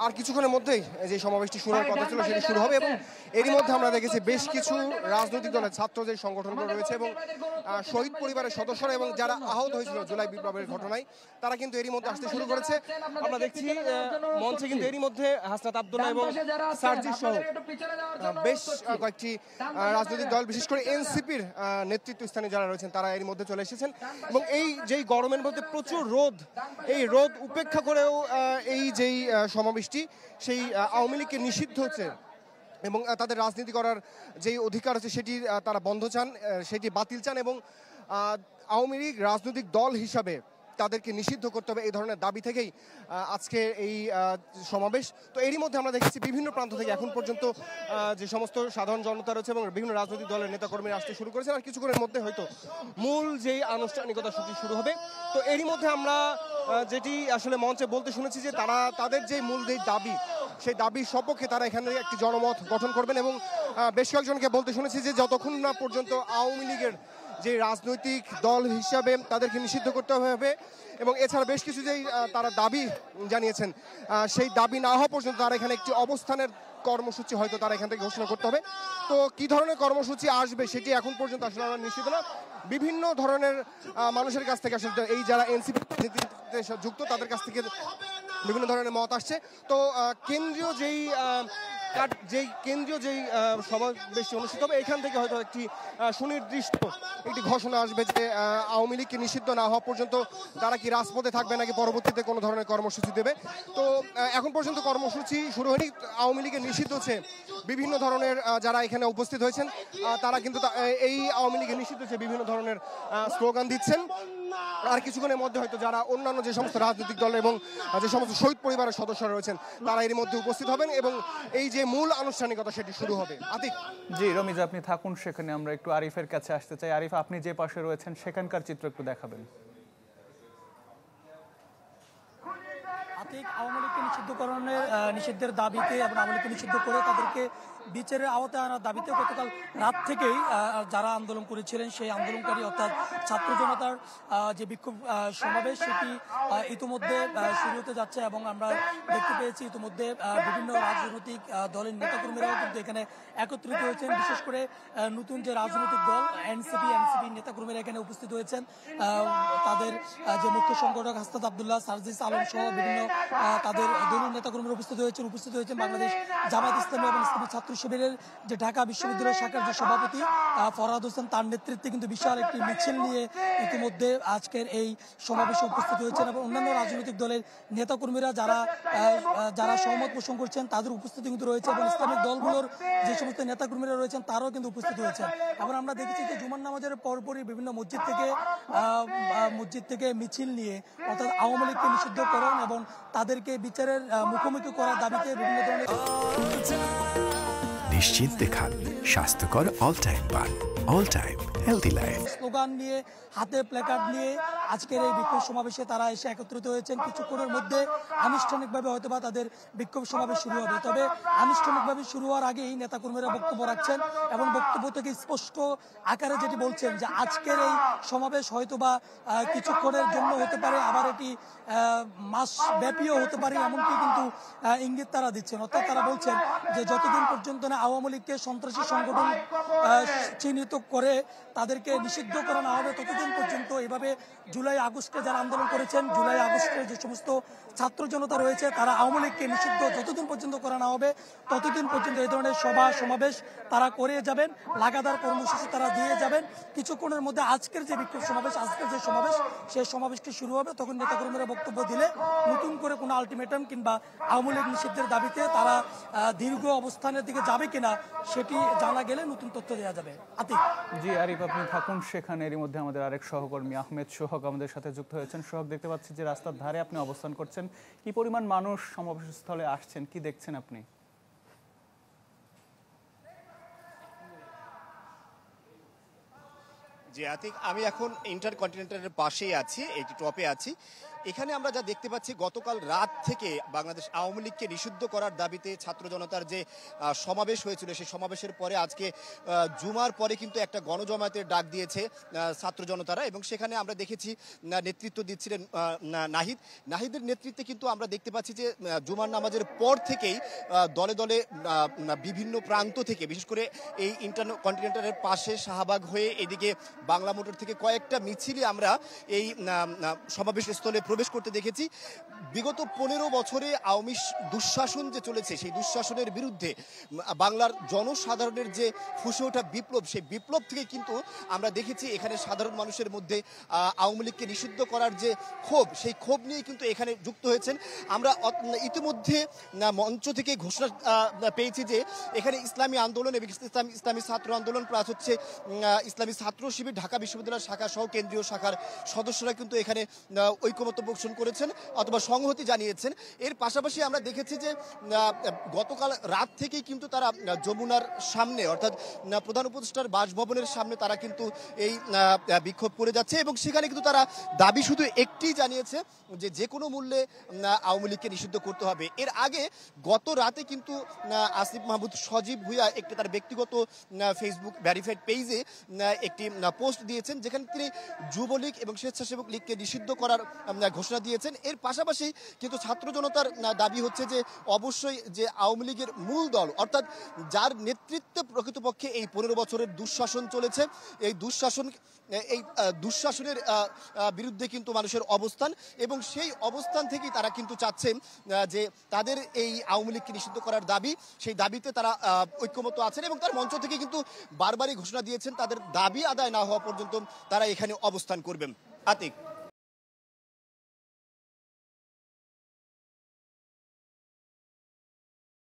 আর কিছুক্ষণের মধ্যেই যে সমাবেশটি শুরু হওয়ার কথা ছিল সেটি শুরু হবে এবং এরই মধ্যে আমরা দেখেছি বেশ কিছু রাজনৈতিক দলের ছাত্র যে সংগঠনগুলো রয়েছে এবং শহীদ পরিবারের সদস্যরা এবং যারা আহত হয়েছিল জুলাই বিপ্লবের ঘটনায় তারা কিন্তু এরই মধ্যে আসতে শুরু করেছে। আমরা দেখছি মঞ্চে কিন্তু এরই মধ্যে হাসনাত আব্দুল্লাহ এবং সার্জিস সহ বেশ কয়েকটি রাজনৈতিক দল বিশেষ করে এনসিপির নেতৃত্বস্থানীয় যারা রয়েছেন তারা এর মধ্যে চলে এসেছেন এবং এই যেই গরমের মধ্যে প্রচুর রোদ, এই রোদ উপেক্ষা করেও এই যেই সমাবেশটি সেই আওয়ামী লীগকে নিষিদ্ধ হচ্ছে এবং তাদের রাজনীতি করার যেই অধিকার আছে সেটি তারা বন্ধ চান, সেটি বাতিল চান এবং আওয়ামী লীগ রাজনৈতিক দল হিসাবে তাদেরকে নিষিদ্ধ করতে হবে এই ধরনের দাবি থেকেই আজকে এই সমাবেশ। তো এরই মধ্যে আমরা দেখেছি বিভিন্ন প্রান্ত থেকে এখন পর্যন্ত যে সমস্ত সাধারণ জনতা রয়েছে এবং বিভিন্ন রাজনৈতিক দলের নেতাকর্মীরা আসতে শুরু করেছেন আর কিছুক্ষণের মধ্যে হয়তো মূল যেই আনুষ্ঠানিকতা সূচি শুরু হবে। তো এরই মধ্যে আমরা যেটি আসলে মঞ্চে বলতে শুনেছি যে তারা তাদের যে মূল যে দাবি সেই দাবির সপক্ষে তারা এখানে একটি জনমত গঠন করবেন এবং বেশ কয়েকজনকে বলতে শুনেছি যে যতক্ষণ না পর্যন্ত আওয়ামী লীগের যে রাজনৈতিক দল হিসাবে তাদেরকে নিষিদ্ধ করতে হবে এবং এছাড়া বেশ কিছু যেই তারা দাবি জানিয়েছেন সেই দাবি না হওয়া পর্যন্ত তারা এখানে একটি অবস্থানের কর্মসূচি হয়তো তারা এখান থেকে ঘোষণা করতে হবে। তো কি ধরনের কর্মসূচি আসবে সেটি এখন পর্যন্ত আসলে আমরা নিশ্চিত না। বিভিন্ন ধরনের মানুষের কাছ থেকে আসলে এই যারা এনসিপি যুক্ত তাদের কাছ থেকে বিভিন্ন ধরনের মত আসছে। তো কেন্দ্রীয় যেই সমাবেশটি অনুষ্ঠিত হবে এখান থেকে হয়তো একটি সুনির্দিষ্ট একটি ঘোষণা আসবে যে আওয়ামী লীগকে নিষিদ্ধ না হওয়া পর্যন্ত তারা কি রাজপথে থাকবে নাকি পরবর্তীতে কোনো ধরনের কর্মসূচি দেবে। তো এখন পর্যন্ত কর্মসূচি শুরু হয়নি। আওয়ামী লীগের নিষিদ্ধ হচ্ছে বিভিন্ন ধরনের যারা এখানে উপস্থিত হয়েছেন তারা কিন্তু এই আওয়ামী লীগের নিষিদ্ধ হচ্ছে বিভিন্ন ধরনের স্লোগান দিচ্ছেন। আর কিছুক্ষণের মধ্যে হয়তো যারা অন্যান্য যে সমস্ত রাজনৈতিক দল এবং যে সমস্ত শহীদ পরিবারের সদস্যরা রয়েছেন তারা এর মধ্যে উপস্থিত হবেন এবং এই যে মূল আনুষ্ঠানিকতা সেটি শুরু হবে। আতিক। জি রমিজ, আপনি থাকুন সেখানে, আমরা একটু আরিফের কাছে আসতে চাই। আরিফ, আপনি যে পাশে রয়েছেন সেখানকার চিত্র একটু দেখাবেন। আতিক, আওয়ামী লীগকে নিষিদ্ধের দাবিতে এবং আওয়ামী লীগকে নিষিদ্ধ করে তাদেরকে বিচারের আওতায় আনার দাবিতে গতকাল রাত থেকেই যারা আন্দোলন করেছিলেন সেই আন্দোলনকারী অর্থাৎ ছাত্র জনতার যে বিক্ষোভ সমাবেশ সেটি ইতিমধ্যে শুরু হতে যাচ্ছে এবং আমরা দেখতে পেয়েছি ইতিমধ্যে বিভিন্ন রাজনৈতিক দলের নেতাকর্মীরাও কিন্তু এখানে একত্রিত হয়েছেন। বিশেষ করে নতুন যে রাজনৈতিক দল এনসিপি নেতাকর্মীরা এখানে উপস্থিত হয়েছেন। তাদের যে মুখ্য সংগঠক হাসনাত আব্দুল্লাহ, সার্জিস আলম সহ বিভিন্ন তাদের দলীয় নেতাকর্মীরা উপস্থিত হয়েছেন বাংলাদেশ জামায়াত ইসলামী এবং ইসলামী ছাত্র শিবিরের যে ঢাকা বিশ্ববিদ্যালয় শাখার যে সভাপতি ফরহাদ হোসেন, তার নেতৃত্বে কিন্তু বিশাল একটি মিছিল নিয়ে ইতিমধ্যে আজকের এই সমাবেশে উপস্থিত হয়েছেন এবং অন্যান্য রাজনৈতিক দলের নেতাকর্মীরা যারা সহমত পোষণ করছেন তাদের উপস্থিতি কিন্তু রয়েছে এবং ইসলামিক দলগুলোর যে সমস্ত নেতাকর্মীরা রয়েছেন তারাও কিন্তু উপস্থিত হয়েছেন। এবং আমরা দেখেছি যে জুমার নামাজের পরপরই বিভিন্ন মসজিদ থেকে মিছিল নিয়ে অর্থাৎ আওয়ামী লীগকে নিষিদ্ধকরণ এবং তাদেরকে বিচারের মুখোমুখি করার দাবিতে বিভিন্ন ধরনের নিশ্চিন্তে খান স্বাস্থ্যকর অল টাইম পান, all time healthy life slogan নিয়ে হাতে প্ল্যাকার্ড নিয়ে আজকের এই বিক্ষোভ সমাবেশে তারা এসে একত্রিত হয়েছেন। কিছুক্ষণের মধ্যে আনুষ্ঠানিকভাবে হয়তোবা তাদের বিক্ষোভ সমাবেশ শুরু হবে। তবে আনুষ্ঠানিকভাবে শুরু হওয়ার আগেই নেতাকর্মীরা বক্তব্য রাখছেন এবং বক্তব্য থেকে স্পষ্ট আকারে যেটি বলছেন যে আজকের এই সমাবেশ হয়তোবা কিছুক্ষণের জন্য হতে পারে, আবার এটি মাস ব্যাপীও হতে পারে, এমনকি কিন্তু ইঙ্গিত তারা দিচ্ছেন। অর্থাৎ তারা বলছেন যে যতদিন পর্যন্ত না আওয়ামী লীগকে সন্ত্রাসী সংগঠন চিহ্নিত করে তাদেরকে নিষিদ্ধ করা না হবে ততদিন পর্যন্ত এভাবে জুলাই আগস্টে যারা আন্দোলন করেছেন, জুলাই আগস্টে যে সমস্ত ছাত্র জনতা রয়েছে তারা আওয়ামী লীগকে নিষিদ্ধ যতদিন পর্যন্ত করা না হবে ততদিন পর্যন্ত এই ধরনের সভা সমাবেশ তারা করে যাবেন, লাগাতার কর্মসূচি তারা দিয়ে যাবেন। কিছুক্ষণের মধ্যে আজকের যে বিক্ষোভ সমাবেশ, আজকের যে সমাবেশ সেই সমাবেশটি শুরু হবে। তখন নেতাকর্মীরা বক্তব্য দিলে নতুন করে কোনো আলটিমেটাম কিংবা আওয়ামী লীগ নিষিদ্ধের দাবিতে তারা দীর্ঘ অবস্থানের দিকে যাবে কিনা সেটি জানা গেলে নতুন তথ্য দেওয়া যাবে। আতিক। জি আরিফ, আপনি থাকুন সেখানে। এরই মধ্যে আমাদের আরেক সহকর্মী আহমেদ সোহাগ আমাদের সাথে যুক্ত হয়েছেন। সোহাগ, দেখতে পাচ্ছি যে রাস্তার ধারে আপনি অবস্থান করছেন, কি পরিমাণ মানুষ সমাবেশ স্থলে আসছেন, কি দেখছেন আপনি? জি আতিক, আমি এখন ইন্টারকন্টিনেন্টালের পাশেই আছি, একটি টপে আছি। এখানে আমরা যা দেখতে পাচ্ছি গতকাল রাত থেকে বাংলাদেশ আওয়ামী লীগকে নিষিদ্ধ করার দাবিতে ছাত্র জনতার যে সমাবেশ হয়েছিল সেই সমাবেশের পরে আজকে জুমার পরে কিন্তু একটা গণজমায়েতের ডাক দিয়েছে ছাত্র জনতারা এবং সেখানে আমরা দেখেছি নেতৃত্ব দিচ্ছিলেন নাহিদের নেতৃত্বে কিন্তু আমরা দেখতে পাচ্ছি যে জুমার নামাজের পর থেকেই দলে দলে বিভিন্ন প্রান্ত থেকে বিশেষ করে এই কন্টিনেন্টালের পাশে শাহবাগ হয়ে এদিকে বাংলা মোটর থেকে কয়েকটা মিছিলে আমরা এই সমাবেশ স্থলে প্রবেশ করতে দেখেছি। বিগত 15 বছরে আওয়ামী দুঃশাসন যে চলেছে সেই দুঃশাসনের বিরুদ্ধে বাংলার জনসাধারণের যে ফুসে ওঠা বিপ্লব, সেই বিপ্লব থেকে কিন্তু আমরা দেখেছি এখানে সাধারণ মানুষের মধ্যে আওয়ামী লীগকে নিষিদ্ধ করার যে ক্ষোভ, সেই ক্ষোভ নিয়ে কিন্তু এখানে যুক্ত হয়েছেন। আমরা ইতিমধ্যে মঞ্চ থেকে ঘোষণা পেয়েছি যে এখানে ইসলামী আন্দোলন এবং ইসলামী ছাত্র আন্দোলন প্লাস হচ্ছে ইসলামী ছাত্র শিবির ঢাকা বিশ্ববিদ্যালয় শাখা সহ কেন্দ্রীয় শাখার সদস্যরা কিন্তু এখানে ঐকমত্য পোষণ করেছেন অথবা সংহতি জানিয়েছেন। এর পাশাপাশি আমরা দেখেছি যে গতকাল রাত থেকেই কিন্তু তারা যমুনার সামনে অর্থাৎ প্রধান উপদেষ্টার বাসভবনের সামনে তারা কিন্তু এই বিক্ষোভ করে যাচ্ছে এবং সেখানে কিন্তু তারা দাবি শুধু একটি জানিয়েছে যে কোনো মূল্যে আওয়ামী লীগকে নিষিদ্ধ করতে হবে। এর আগে গত রাতে কিন্তু আসিফ মাহমুদ সজীব ভুঁইয়া একটি তার ব্যক্তিগত ফেসবুক ভেরিফাইড পেজে একটি পোস্ট দিয়েছেন যেখানে তিনি যুবলীগ এবং স্বেচ্ছাসেবক লীগকে নিষিদ্ধ করার ঘোষণা দিয়েছেন। এর পাশাপাশি কিন্তু ছাত্র জনতার দাবি হচ্ছে যে অবশ্যই যে আওয়ামী লীগের মূল দল অর্থাৎ যার নেতৃত্বে প্রকৃতপক্ষে এই 15 বছরের দুঃশাসন চলেছে এই দুঃশাসনের বিরুদ্ধে কিন্তু মানুষের অবস্থান এবং সেই অবস্থান থেকেই তারা কিন্তু চাচ্ছেন যে তাদের এই আওয়ামী লীগকে নিষিদ্ধ করার দাবি, সেই দাবিতে তারা ঐক্যমত্য আছেন এবং তার মঞ্চ থেকে কিন্তু বারবারই ঘোষণা দিয়েছেন তাদের দাবি আদায় না হওয়া পর্যন্ত তারা এখানে অবস্থান করবেন। আতিক।